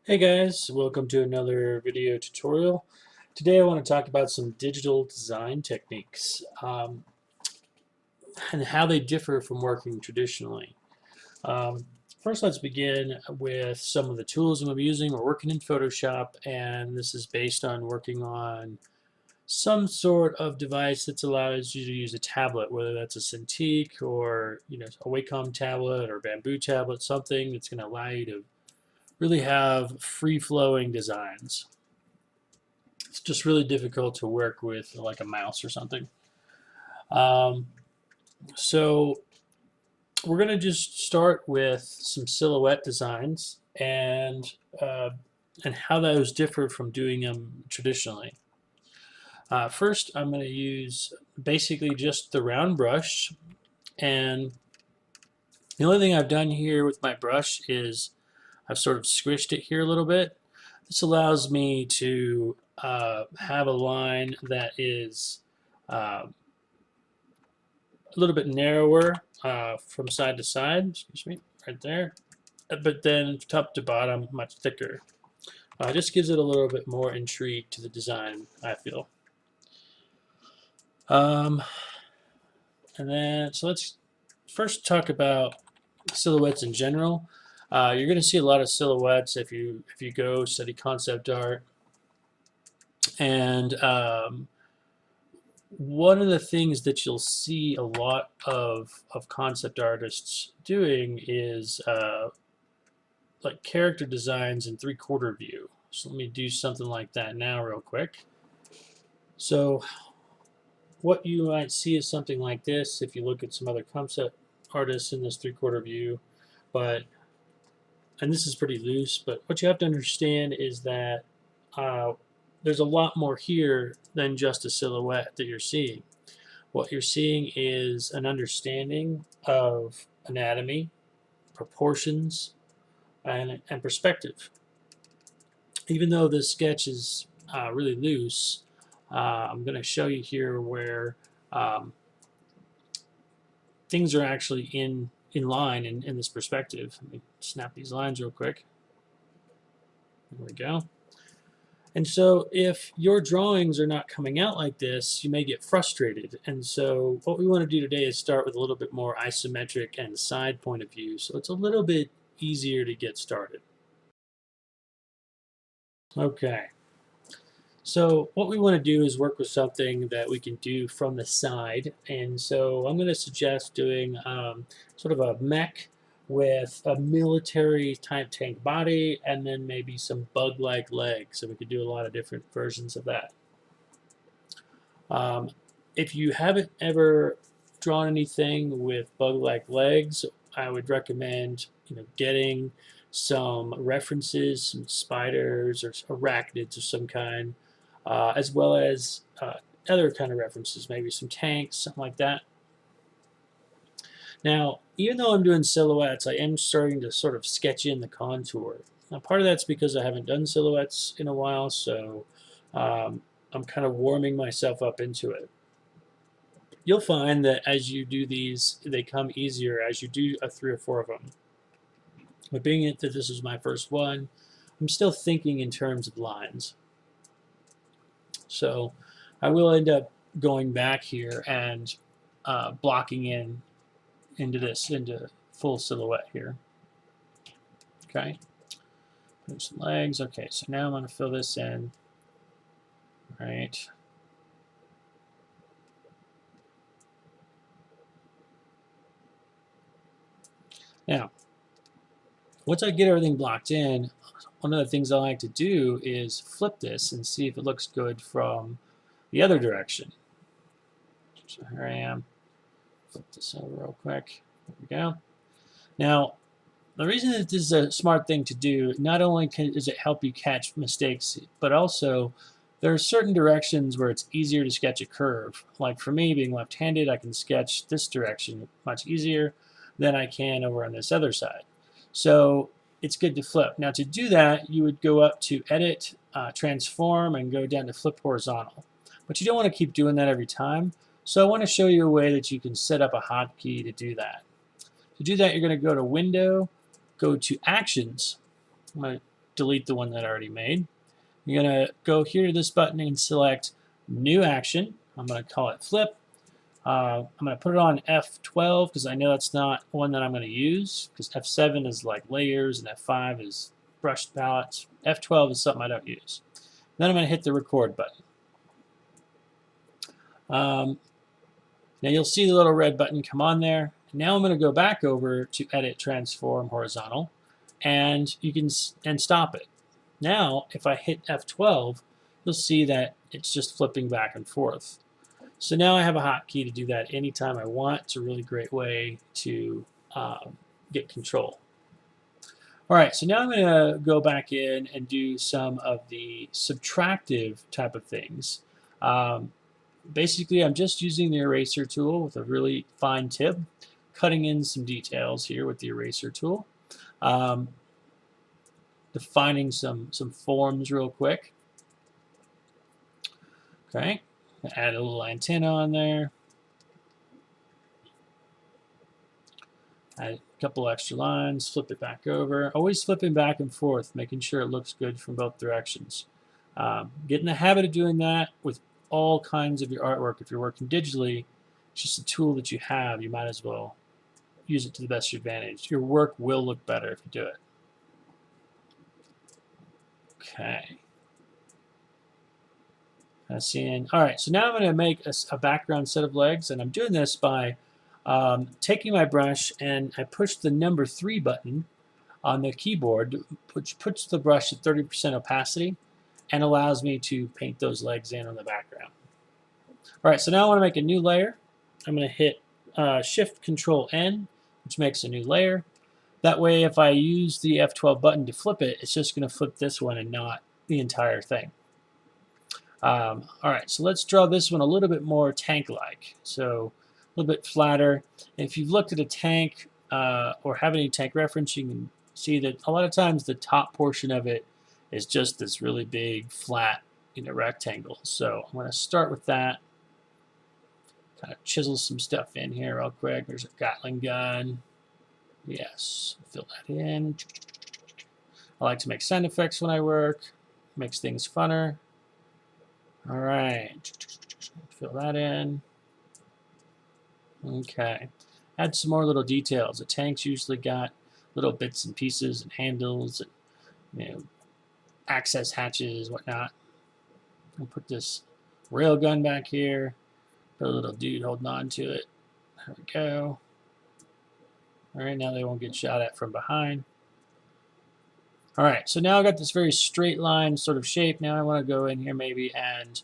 Hey guys, welcome to another video tutorial. Today I want to talk about some digital design techniques and how they differ from working traditionally. Um, First, let's begin with some of the tools I'm using. We're working in Photoshop, and this is based on working on some sort of device that allows you to use a tablet, whether that's a Cintiq or a Wacom tablet or bamboo tablet, something that's going to allow you to really have free-flowing designs. It's just really difficult to work with like a mouse or something. Um, so we're going to just start with some silhouette designs uh, and how those differ from doing them traditionally. First, I'm going to use basically just the round brush, and the only thing I've done here with my brush is I've sort of squished it here a little bit. This allows me to have a line that is a little bit narrower from side to side, excuse me, right there, but then top to bottom much thicker. Just gives it a little bit more intrigue to the design, I feel. Um, and then, so let's first talk about silhouettes in general. You're going to see a lot of silhouettes if you go study concept art. And one of the things that you'll see a lot of concept artists doing is like character designs in 3/4 view. So let me do something like that now real quick. So what you might see is something like this if you look at some other concept artists in this 3/4 view. And this is pretty loose, but what you have to understand is that there's a lot more here than just a silhouette that you're seeing. What you're seeing is an understanding of anatomy, proportions, and perspective. Even though this sketch is really loose, I'm going to show you here where um, things are actually in line in this perspective. Let me snap these lines real quick. There we go. And so if your drawings are not coming out like this, you may get frustrated. And so what we want to do today is start with a little bit more isometric and side point of view. So it's a little bit easier to get started. Okay. So what we want to do is work with something that we can do from the side. And so I'm going to suggest doing sort of a mech with a military type tank body and then maybe some bug-like legs. So we could do a lot of different versions of that. If you haven't ever drawn anything with bug-like legs, I would recommend getting some references, some spiders or arachnids of some kind, as well as other kind of references, maybe some tanks, something like that. Now, even though I'm doing silhouettes, I am starting to sort of sketch in the contour. Now, part of that's because I haven't done silhouettes in a while, so I'm kind of warming myself up into it. You'll find that as you do these, they come easier as you do 3 or 4 of them. But being that this is my first one, I'm still thinking in terms of lines. So I will end up going back here and blocking into full silhouette here. Okay, put some legs. Okay, so now I'm going to fill this in. All right. Now, once I get everything blocked in, one of the things I like to do is flip this and see if it looks good from the other direction. So here I am. Flip this over real quick. There we go. Now, the reason that this is a smart thing to do, not only does it help you catch mistakes, but also there are certain directions where it's easier to sketch a curve. Like for me, being left-handed, I can sketch this direction much easier than I can over on this other side. So it's good to flip. Now to do that, you would go up to Edit, Transform, and go down to Flip Horizontal. But you don't want to keep doing that every time. So I want to show you a way that you can set up a hotkey to do that. To do that, you're going to go to Window, go to Actions. I'm going to delete the one that I already made. You're going to go here to this button and select New Action. I'm going to call it Flip. I'm going to put it on F12 because I know that's not one that I'm going to use, because F7 is like layers and F5 is brushed palettes. F12 is something I don't use. Then I'm going to hit the record button. Now you'll see the little red button come on there. Now I'm going to go back over to Edit Transform Horizontal, and you can stop it. Now if I hit F12, you'll see that it's just flipping back and forth. So now I have a hotkey to do that anytime I want. It's a really great way to get control. All right, so now I'm going to go back in and do some of the subtractive type of things. Basically, I'm just using the eraser tool with a really fine tip, cutting in some details here with the eraser tool, defining some forms real quick. Okay, add a little antenna on there, add a couple extra lines, flip it back over. Always flipping back and forth, making sure it looks good from both directions. Get in the habit of doing that with all kinds of your artwork. If you're working digitally, it's just a tool that you have. You might as well use it to the best of your advantage. Your work will look better if you do it. Okay. All right, so now I'm going to make a background set of legs, and I'm doing this by taking my brush and I push the number 3 button on the keyboard, which puts the brush at 30% opacity and allows me to paint those legs in on the background. All right, so now I want to make a new layer. I'm going to hit Shift-Control-N, which makes a new layer. That way, if I use the F12 button to flip it, it's just going to flip this one and not the entire thing. All right, so let's draw this one a little bit more tank-like, so a little bit flatter. If you've looked at a tank or have any tank reference, you can see that a lot of times the top portion of it is just this really big, flat, rectangle. So I'm going to start with that. Kind of chisel some stuff in here real quick. There's a Gatling gun. Yes, fill that in. I like to make sound effects when I work. Makes things funner. All right, fill that in. Okay, add some more little details. The tank's usually got little bits and pieces and handles and access hatches, whatnot. I'll put this rail gun back here. Put a little dude holding on to it. There we go. All right, now they won't get shot at from behind. All right, so now I've got this very straight line sort of shape. Now I want to go in here maybe and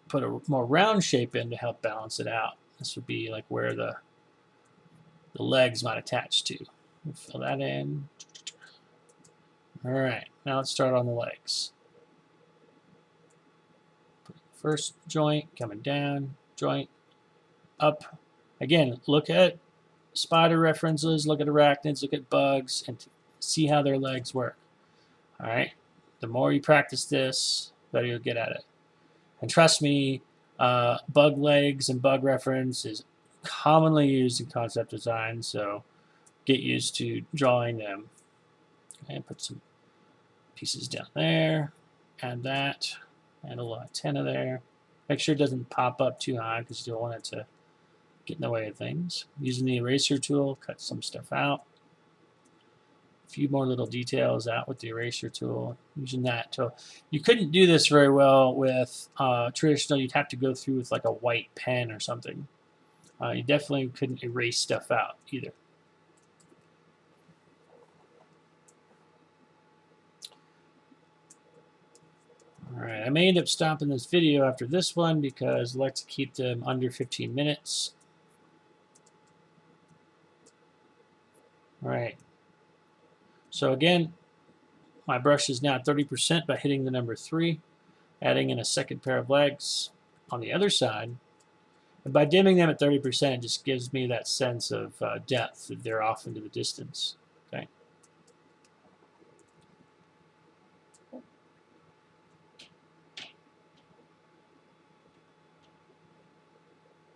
put a more round shape in to help balance it out. This would be like where the legs might attach to. Fill that in. All right, now let's start on the legs. First joint, coming down, joint, up. Again, look at spider references, look at arachnids, look at bugs, and see how their legs work. All right, the more you practice this, the better you'll get at it. And trust me, bug legs and bug reference is commonly used in concept design, so get used to drawing them. Okay, put some pieces down there, add that, add a little antenna there. Make sure it doesn't pop up too high because you don't want it to get in the way of things. Using the eraser tool, cut some stuff out. A few more little details out with the eraser tool. Using that tool. You couldn't do this very well with traditional. You'd have to go through with like a white pen or something. You definitely couldn't erase stuff out either. Alright, I may end up stopping this video after this one because I like to keep them under 15 minutes. Alright, so again, my brush is now 30% by hitting the number 3, adding in a second pair of legs on the other side. And by dimming them at 30%, it just gives me that sense of depth that they're off into the distance. Okay.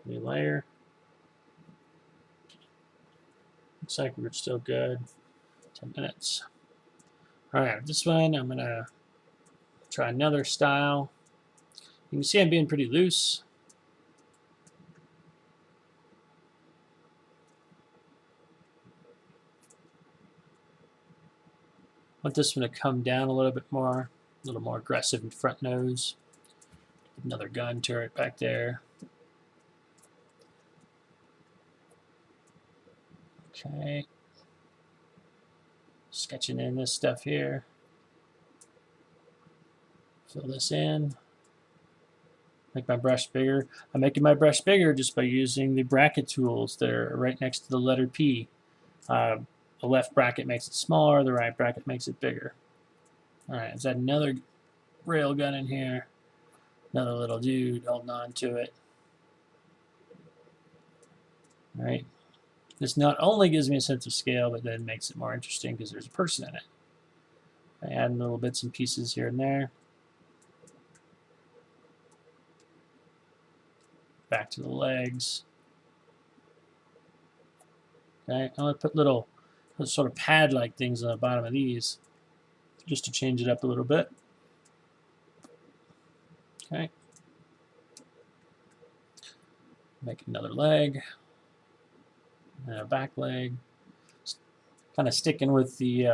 New layer. Looks like we're still good. 10 minutes. Alright, this one I'm going to try another style. You can see I'm being pretty loose. I want this one to come down a little bit more, a little more aggressive in front nose. Another gun turret back there. Okay. Sketching in this stuff here. Fill this in. Make my brush bigger. I'm making my brush bigger just by using the bracket tools that are right next to the letter P. The left bracket makes it smaller, the right bracket makes it bigger. Alright, let's add another rail gun in here. Another little dude holding on to it. Alright. This not only gives me a sense of scale, but then makes it more interesting because there's a person in it. I add little bits and pieces here and there. Back to the legs. Okay, I'm going to put little sort of pad-like things on the bottom of these just to change it up a little bit. Okay. Make another leg. And a back leg. Kind of sticking with the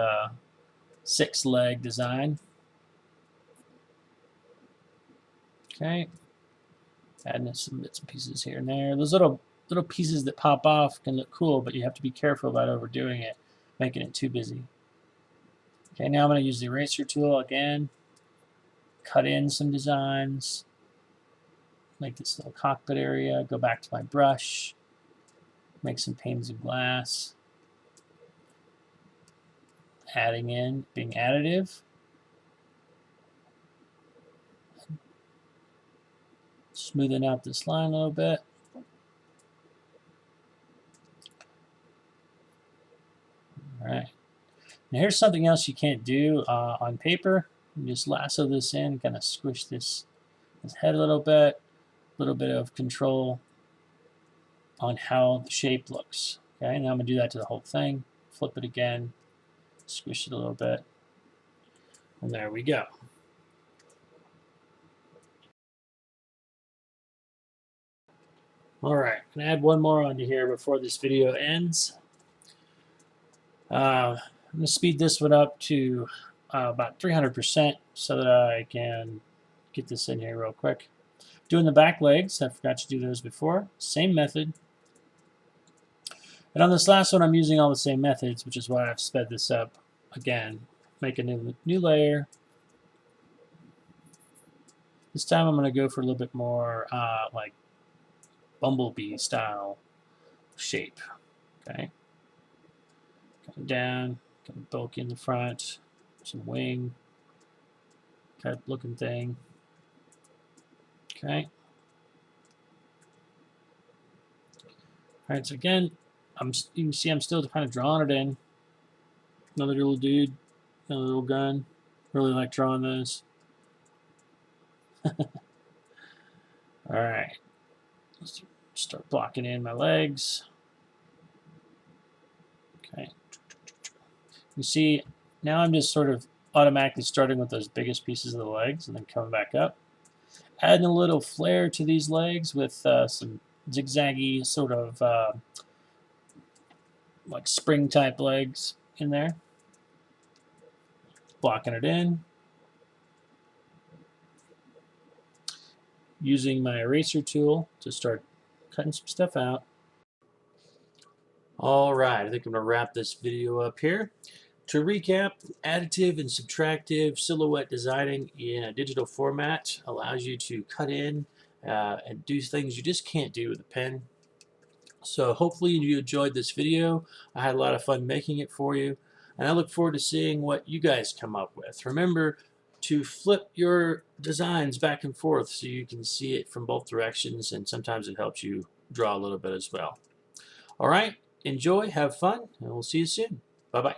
6-leg design. Okay. Adding some bits and pieces here and there. Those little pieces that pop off can look cool, but you have to be careful about overdoing it, making it too busy. Okay, now I'm going to use the eraser tool again. Cut in some designs. Make this little cockpit area. Go back to my brush. Make some panes of glass. Adding in, being additive. Smoothing out this line a little bit. Alright. Now here's something else you can't do on paper. You just lasso this in, kind of squish this head a little bit of control on how the shape looks. Okay, now I'm going to do that to the whole thing. Flip it again, squish it a little bit, and there we go. Alright, I'm going to add one more onto here before this video ends. I'm going to speed this one up to about 300% so that I can get this in here real quick. Doing the back legs, I forgot to do those before. Same method. And on this last one, I'm using all the same methods, which is why I've sped this up again. Make a new layer. This time I'm going to go for a little bit more like bumblebee style shape. Okay. Coming down, kind of bulky in the front, some wing type looking thing. Okay. Alright, so again, you can see I'm still kind of drawing it in. Another little dude, another little gun. Really like drawing those. Alright. Let's start blocking in my legs. Okay. You see, now I'm just sort of automatically starting with those biggest pieces of the legs and then coming back up. Adding a little flair to these legs with some zigzaggy sort of like spring type legs in there. Blocking it in. Using my eraser tool to start cutting some stuff out. Alright, I think I'm going to wrap this video up here. To recap, additive and subtractive silhouette designing in a digital format allows you to cut in and do things you just can't do with a pen. So hopefully you enjoyed this video. I had a lot of fun making it for you, and I look forward to seeing what you guys come up with. Remember to flip your designs back and forth so you can see it from both directions, and sometimes it helps you draw a little bit as well. Alright, enjoy, have fun, and we'll see you soon. Bye-bye.